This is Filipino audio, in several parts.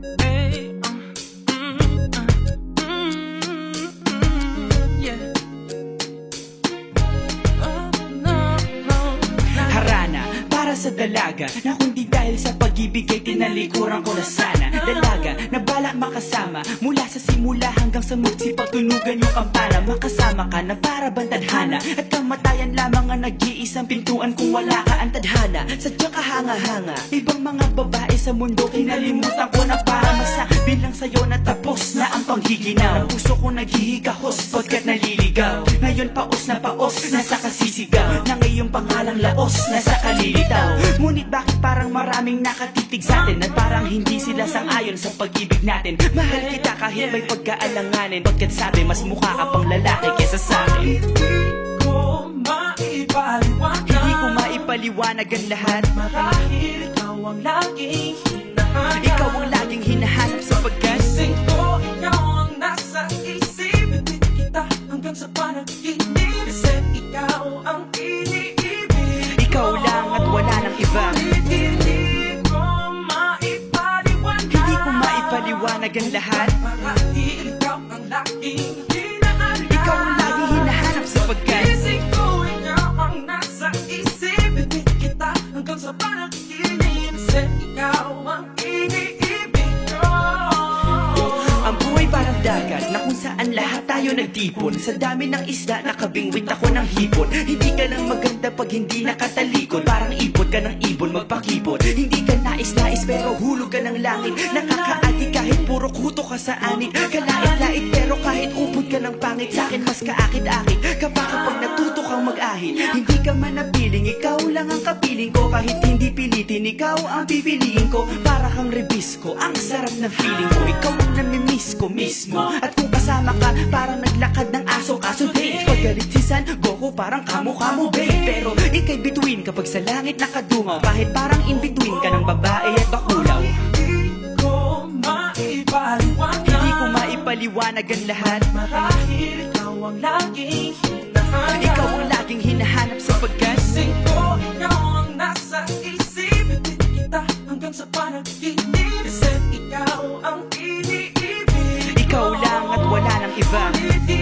Hey, yeah. Oh, no, no. Harana para sa dalaga na kundi dahil sa pag-ibig ay tinalikuran ko na sana. Dalaga na balak makasama mula sa simula hanggang sa magsipagtunugan yung kampana. Makasama ka na para bang tadhana at kamatayan lamang ang nag-iisang pintuan kung wala ka ang tadhana. Sadyang kahanga-hanga ibang mga babae sa mundo kinalimutan ko na para masabi lang sa'yo na tapos na ang panghiginaw. Puso ko naghihikahos pagkat naliligaw. Ngayon paos na nasa kasisigaw na ngayong pangalang laos nasa kalilitaw. Ngunit bakit parang maraming nakatitig sa atin at parang hindi sila sang-ayon sa pag-ibig natin. Mahal kita kahit may pagkaalanganin, pagkat sabi mas mukha ka pang lalaki kesa sa'kin. Hindi ko maipaliwanag ang lahat Marahil ikaw ang laging hinahanap. Ikaw ang laging hinahanap sapagkat Gising ko, ikaw ang nasa isip. Ibig kita hanggang sa panaginip. Kasi ikaw ang iniibig. ikaw lang at wala nang iba. Hindi ko maipaliwanag. Hindi ko maipaliwanag ang lahat. Marahil ikaw ang laging hinahanap. Ikaw ang laging hinahanap sapagkat Gising ko, ikaw ang nasa isip. Ibig kita hanggang sa panaginip. Kasi ikaw ang iniibig ko. ang buhay parang dagat na kung saan lahat tayo nagtipon. Sa dami ng isda nakabingwit ako ng hipon. Hindi ka lang maganda pag hindi nakatalikod. Parang ipot ka ng ibon magpakipot. Hindi ka nais-nais pero hulog ka ng langit. Nakakaati kahit puro kuto ka sa anit. Kalait-lait pero kahit upod ka ng pangit. Sa'kin mas kaakit-akit kapag natuto kang mag-ahit. Hindi ka man napiling, ikaw lang ang kapiling ko. Kahit hindi pilitin, ikaw ang pipiliin ko. Para kang rebisco, ang sarap ng feeling ko. Ikaw ang namimiss ko mismo. At kung kasama ka, parang naglakad ng aso. Kaso babe, paggalit si San Goku, parang kamo-kamo babe. Pero ikay between kapag sa langit nakadungaw. Kahit parang in between ka ng babae at bakulaw. Hindi ko maipaliwanag. Hindi ko maipaliwanag ang lahat. Marahil ikaw ang laging hinahanap. Ikaw ang laging hinahanap sapagkat Gising ko, ikaw ang nasa isip. Ibig kita hanggang sa panaginip. Kasi ikaw ang iniibig. ikaw lang at wala nang iba. Hindi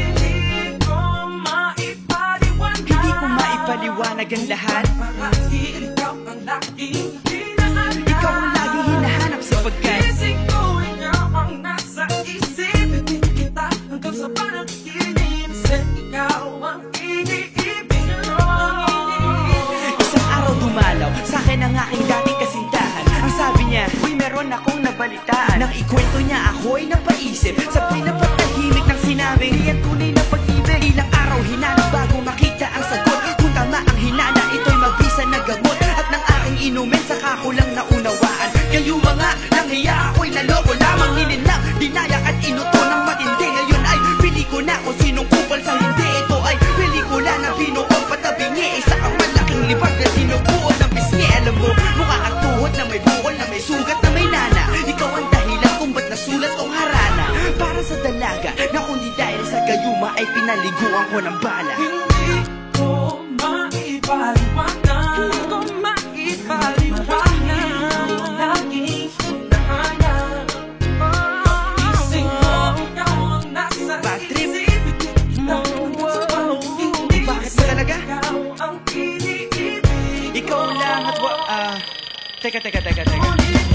ko maipaliwanag. Hindi ko maipaliwanag ang lahat. Marahil ikaw ang laging hinahanap. Ikaw ang laging hinahanap sapagkat Gising ko, ikaw ang nasa isip. Ibig kita hanggang sa panaginip. Kasi ikaw ang iniibig ko. isang araw dumalaw sa'kin ang aking dating kasintahan. Ang sabi niya, uy meron akong nabalitaan. Nang ikwento niya ako'y napaisip. Sabay na pagtahimik ng sinabing di yan tunay na pag-ibig. Ilang araw hinanap bago makita ang sagot. Kung tama ang hinala, ito'y mabisa na gamot. At nang aking inumin, saka ko lang naunawaan. Kayo mga nanghiya, ako'y naloko lamang. Nilinlang, dinayak at inuto ng matindi. Ngayon ay pili ko na kung sinong kupal sa hindi. Ito ay pelikula na binuong patabingi. Isa ang malaking libag na sinubuo ng pisngi. Alam mo, mukha kang tuhod na may bukol, na may sugat, na may nana. Ikaw ang dahilan kung ba't nasulat tong harana. Para sa dalaga na kundi dahil sa gayuma ay pinaliguan ko ng bala. Hindi ko maipaliwanag. Hindi ko maipaliwanag. Ikaw ang laging hinahanap. Gising ko, ikaw ang nasa Bad trip. isip. Ibig kita hanggang sa panaginip. Bakit ba talaga? Ikaw ang iniibig. Ikaw lang at teka. Ngunit